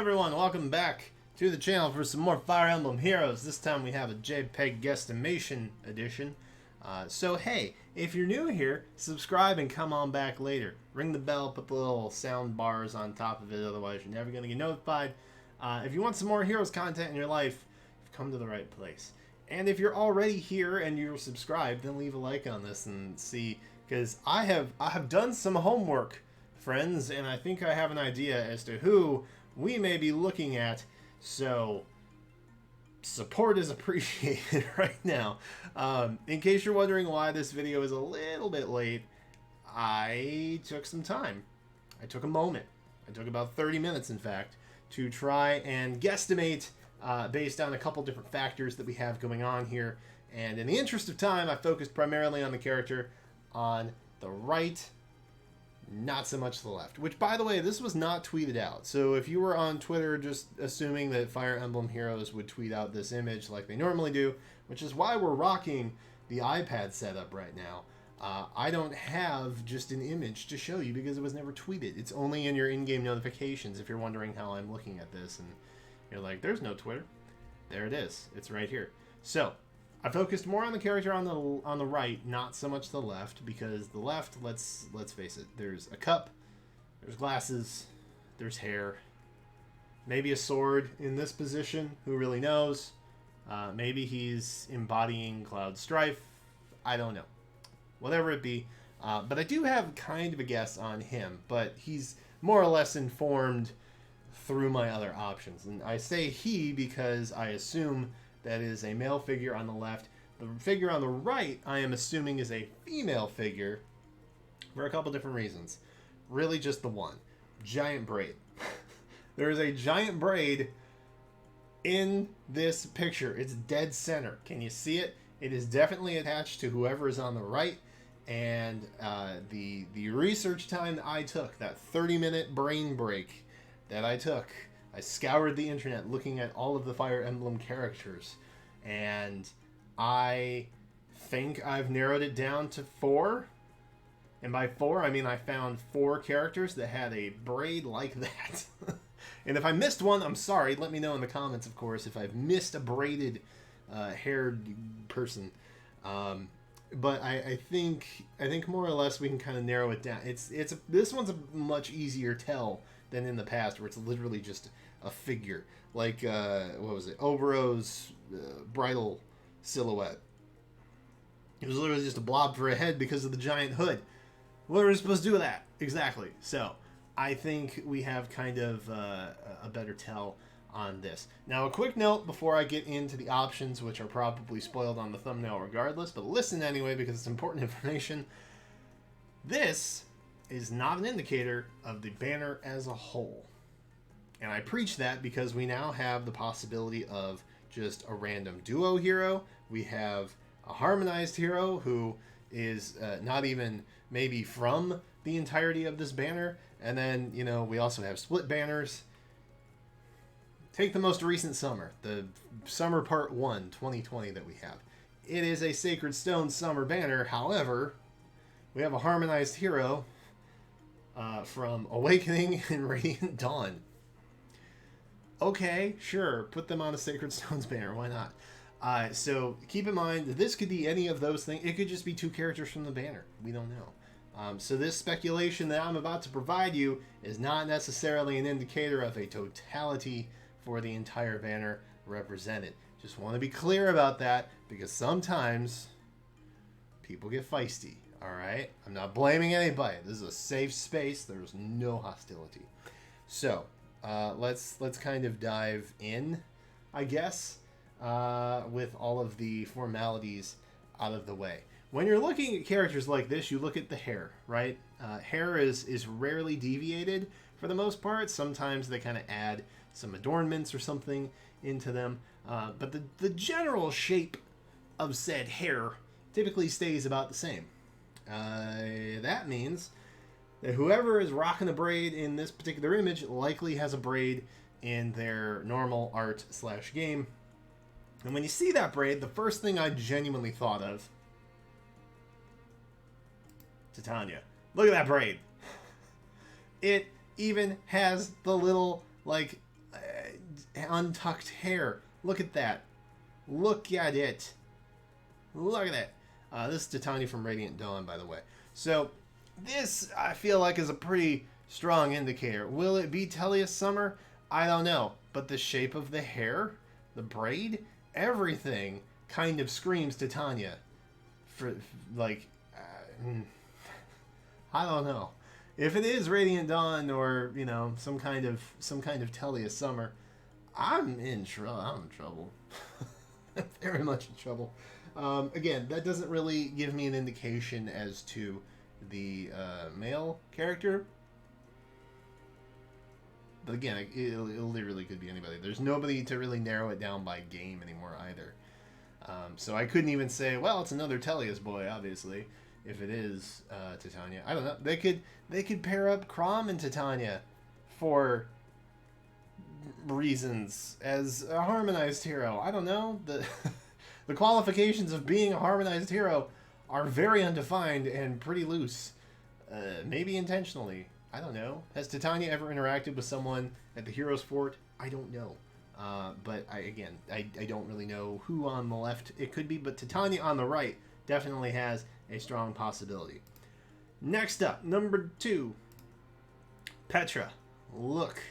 everyone, welcome back to the channel for some more Fire Emblem Heroes. This time we have a JPEG guesstimation edition. So hey, if you're new here, subscribe and come on back later. Ring the bell, put the little sound bars on top of it, otherwise you're never going to get notified. If you want some more Heroes content in your life, you've come to the right place. And if you're already here and you're subscribed, then leave a like on this and see, because I have done some homework, friends, and I think I have an idea as to who we may be looking at, so support is appreciated right now. In case you're wondering why this video is a little bit late, I took some time. I took a moment. I took about 30 minutes, in fact, to try and guesstimate based on a couple different factors that we have going on here. And in the interest of time, I focused primarily on the character on the right, not so much the left. Which, by the way, this was not tweeted out. So if you were on Twitter just assuming that Fire Emblem Heroes would tweet out this image like they normally do, which is why we're rocking the iPad setup right now, I don't have just an image to show you because it was never tweeted. It's only in your in-game notifications if you're wondering how I'm looking at this. And you're like, there's no Twitter. There it is. It's right here. So I focused more on the character on the right, not so much the left, because the left, let's face it, there's a cup, there's glasses, there's hair, maybe a sword in this position, who really knows? Maybe he's embodying Cloud Strife, I don't know. Whatever it be, but I do have kind of a guess on him, but he's more or less informed through my other options. And I say he because I assume that is a male figure on the left. The figure on the right, I am assuming, is a female figure for a couple different reasons. Really just the one. Giant braid. There is a giant braid in this picture. It's dead center. Can you see it? It is definitely attached to whoever is on the right. And the research time that I took, that 30-minute brain break that I took, I scoured the internet looking at all of the Fire Emblem characters, and I think I've narrowed it down to 4. And by 4, I mean I found 4 characters that had a braid like that. And if I missed one, I'm sorry. Let me know in the comments, of course, if I've missed a braided haired person. But I think more or less we can kind of narrow it down. This one's a much easier tell than in the past, where it's literally just a figure, like what was it, Obero's bridal silhouette. It was literally just a blob for a head because of the giant hood. What are we supposed to do with that? Exactly. So I think we have kind of a better tell on this. Now, a quick note before I get into the options, which are probably spoiled on the thumbnail regardless, but listen anyway because it's important information. This is not an indicator of the banner as a whole. And I preach that because we now have the possibility of just a random duo hero. We have a harmonized hero who is not even maybe from the entirety of this banner. And then, you know, we also have split banners. Take the most recent summer, the Summer Part 1 2020 that we have. It is a Sacred Stone summer banner. However, we have a harmonized hero from Awakening and Radiant Dawn. Okay, sure, put them on a Sacred Stones banner, why not? So keep in mind that this could be any of those things. It could just be 2 characters from the banner. We don't know. So this speculation that I'm about to provide you is not necessarily an indicator of a totality for the entire banner represented. Just want to be clear about that because sometimes people get feisty. All right, I'm not blaming anybody. This is a safe space. There's no hostility. So let's kind of dive in, I guess, with all of the formalities out of the way. When you're looking at characters like this, you look at the hair, right? Hair is rarely deviated for the most part. Sometimes they kind of add some adornments or something into them, but the general shape of said hair typically stays about the same. That means that whoever is rocking a braid in this particular image likely has a braid in their normal art / game. And when you see that braid, the first thing I genuinely thought of, Titania. Look at that braid. It even has the little, like, untucked hair. Look at that. Look at it. Look at that. This is Titania from Radiant Dawn, by the way. So this, I feel like, is a pretty strong indicator. Will it be Telia Summer? I don't know. But the shape of the hair, the braid, everything kind of screams Titania. For like, I don't know. If it is Radiant Dawn or, you know, some kind of Telia Summer, I'm in trouble. Very much in trouble. Again, that doesn't really give me an indication as to the male character. But again, it literally could be anybody. There's nobody to really narrow it down by game anymore either. So I couldn't even say, well, it's another Telia's boy, obviously, if it is Titania. I don't know. They could pair up Crom and Titania for reasons as a harmonized hero. I don't know. The qualifications of being a harmonized hero are very undefined and pretty loose. Maybe intentionally. I don't know. Has Titania ever interacted with someone at the Heroes Fort? I don't know. But I don't really know who on the left it could be, but Titania on the right definitely has a strong possibility. Next up, number 2. Petra. Look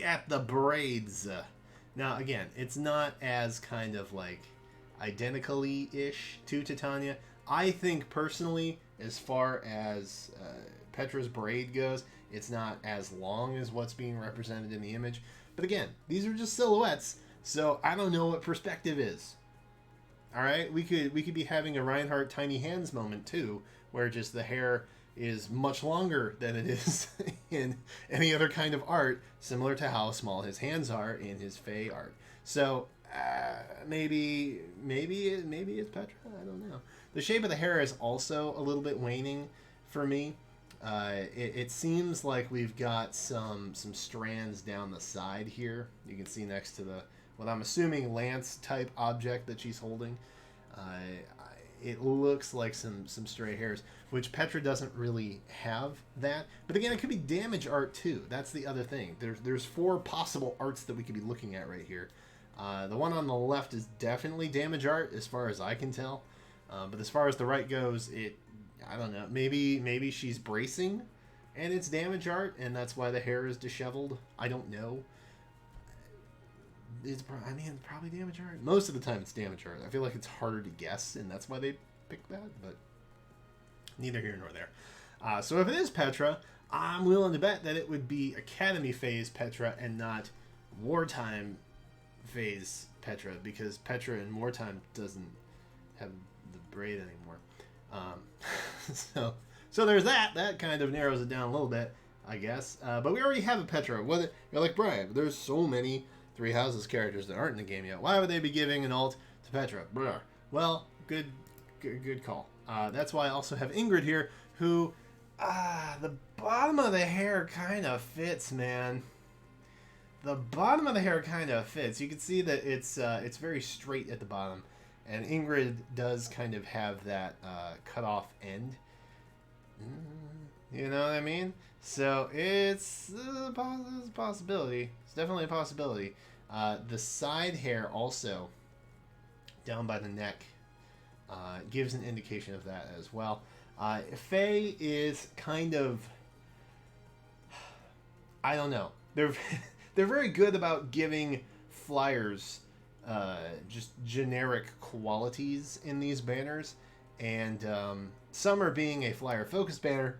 at the braids. Now, again, it's not as kind of like identically-ish to Titania. I think personally, as far as Petra's braid goes, it's not as long as what's being represented in the image. But again, these are just silhouettes, so I don't know what perspective is. All right, we could be having a Reinhardt tiny hands moment too, where just the hair is much longer than it is in any other kind of art, similar to how small his hands are in his Fae art. So maybe it's Petra. I don't know. The shape of the hair is also a little bit waning for me. It seems like we've got some strands down the side here. You can see next to the what I'm assuming lance type object that she's holding. It looks like some stray hairs, which Petra doesn't really have that. But again, it could be damage art too. That's the other thing. There's 4 possible arts that we could be looking at right here. The one on the left is definitely damage art, as far as I can tell. But as far as the right goes, I don't know. Maybe she's bracing, and it's damage art, and that's why the hair is disheveled. I don't know. It's probably damage art. Most of the time, it's damage art. I feel like it's harder to guess, and that's why they picked that. But neither here nor there. So if it is Petra, I'm willing to bet that it would be Academy phase Petra and not wartime phase Petra, because Petra in wartime doesn't have the braid anymore. So there's that. That kind of narrows it down a little bit, I guess. But we already have a Petra. You're like, Brian, there's so many Three Houses characters that aren't in the game yet. Why would they be giving an alt to Petra? Blah. Well, good call. That's why I also have Ingrid here, who the bottom of the hair kind of fits, man. The bottom of the hair kind of fits. You can see that it's very straight at the bottom, and Ingrid does kind of have that cut off end. You know what I mean? So it's a possibility. It's definitely a possibility. The side hair also down by the neck gives an indication of that as well. Faye is kind of, I don't know. They're very good about giving flyers just generic qualities in these banners, and Summer being a flyer focused banner,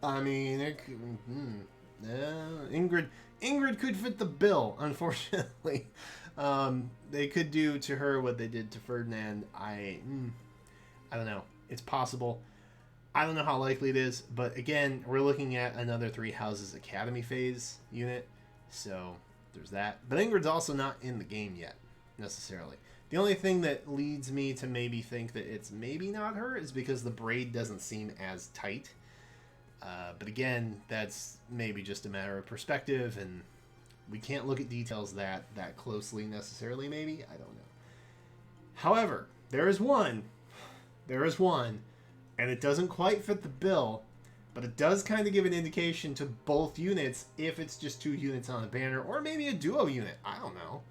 I mean, Ingrid could fit the bill, unfortunately. They could do to her what they did to Ferdinand. I don't know. It's possible. I don't know how likely it is, but again, we're looking at another Three Houses Academy phase unit, so there's that. But Ingrid's also not in the game yet, necessarily. The only thing that leads me to maybe think that it's maybe not her is because the braid doesn't seem as tight. But again, that's maybe just a matter of perspective, and we can't look at details that closely necessarily, maybe. I don't know. However, there is one, and it doesn't quite fit the bill, But it does kind of give an indication to both units if it's just 2 units on a banner, or maybe a duo unit. I don't know.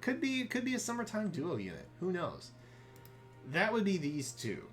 Could be a summertime duo unit. Who knows? That would be these 2.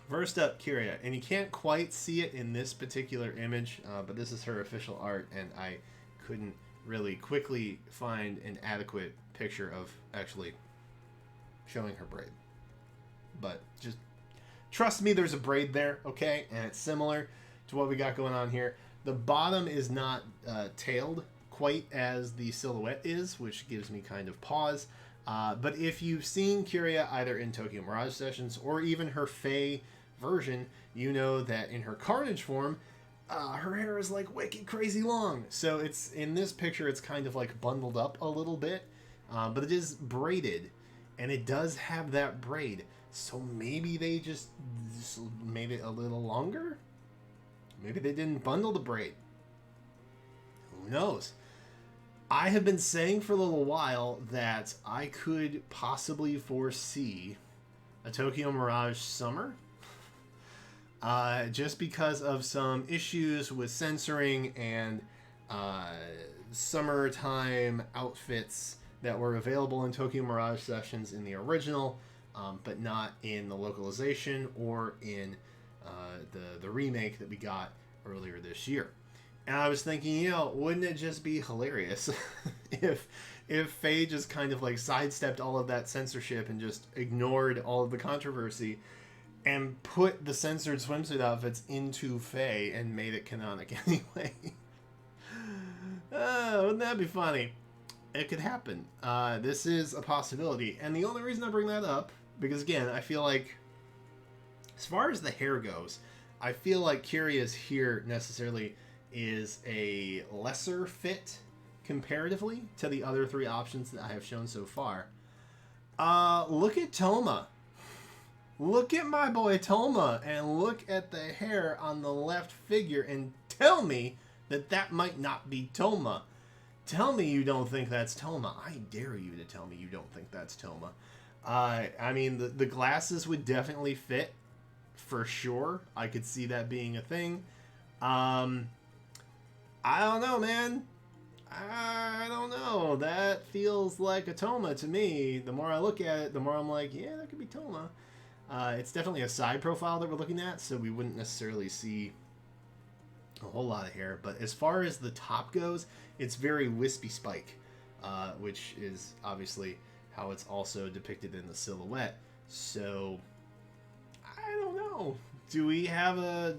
First up, Curia, and you can't quite see it in this particular image, but this is her official art, and I couldn't really quickly find an adequate picture of actually showing her braid. But just trust me, there's a braid there, okay? And it's similar to what we got going on here. The bottom is not tailed quite as the silhouette is, which gives me kind of pause. But if you've seen Curia either in Tokyo Mirage Sessions or even her Fae version, you know that in her Carnage form, her hair is like wicked crazy long. So it's in this picture, it's kind of like bundled up a little bit, but it is braided, and it does have that braid. So maybe they just made it a little longer. Maybe they didn't bundle the braid. Who knows? I have been saying for a little while that I could possibly foresee a Tokyo Mirage summer. Just because of some issues with censoring and summertime outfits that were available in Tokyo Mirage Sessions in the original, but not in the localization or in the remake that we got earlier this year. And I was thinking, you know, wouldn't it just be hilarious if Faye just kind of like sidestepped all of that censorship and just ignored all of the controversy and put the censored swimsuit outfits into Faye and made it canonic anyway. Wouldn't that be funny? It could happen. This is a possibility. And the only reason I bring that up, because again, I feel like, as far as the hair goes, I feel like Curia's here necessarily is a lesser fit comparatively to the other 3 options that I have shown so far. Look at Toma. Look at my boy Toma, and look at the hair on the left figure, and tell me that that might not be Toma. Tell me you don't think that's Toma. I dare you to tell me you don't think that's Toma. I mean, the glasses would definitely fit, for sure. I could see that being a thing. I don't know, man. I don't know. That feels like a Toma to me. The more I look at it, the more I'm like, yeah, that could be Toma. It's definitely a side profile that we're looking at, so we wouldn't necessarily see a whole lot of hair. But as far as the top goes, it's very wispy spike, which is obviously how it's also depicted in the silhouette. So I don't know. Do we have a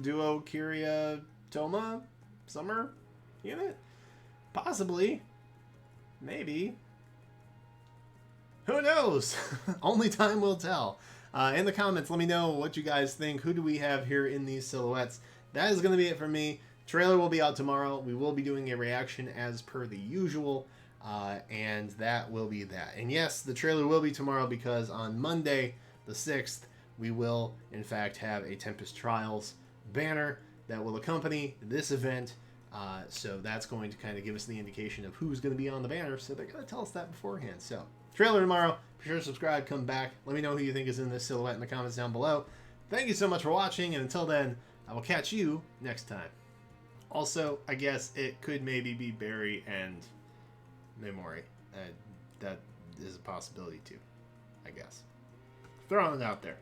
duo Curia Toma summer unit? Possibly. Maybe. Who knows? Only time will tell. In the comments, let me know what you guys think. Who do we have here in these silhouettes? That is going to be it for me. Trailer will be out tomorrow. We will be doing a reaction as per the usual. And that will be that. And yes, the trailer will be tomorrow because on Monday, the 6th, we will, in fact, have a Tempest Trials banner that will accompany this event. So that's going to kind of give us the indication of who's going to be on the banner. So they're going to tell us that beforehand. So trailer tomorrow. Be sure to subscribe, come back. Let me know who you think is in this silhouette in the comments down below. Thank you so much for watching. And until then, I will catch you next time. Also, I guess it could maybe be Barry and Memori. That is a possibility too, I guess. Throwing it out there.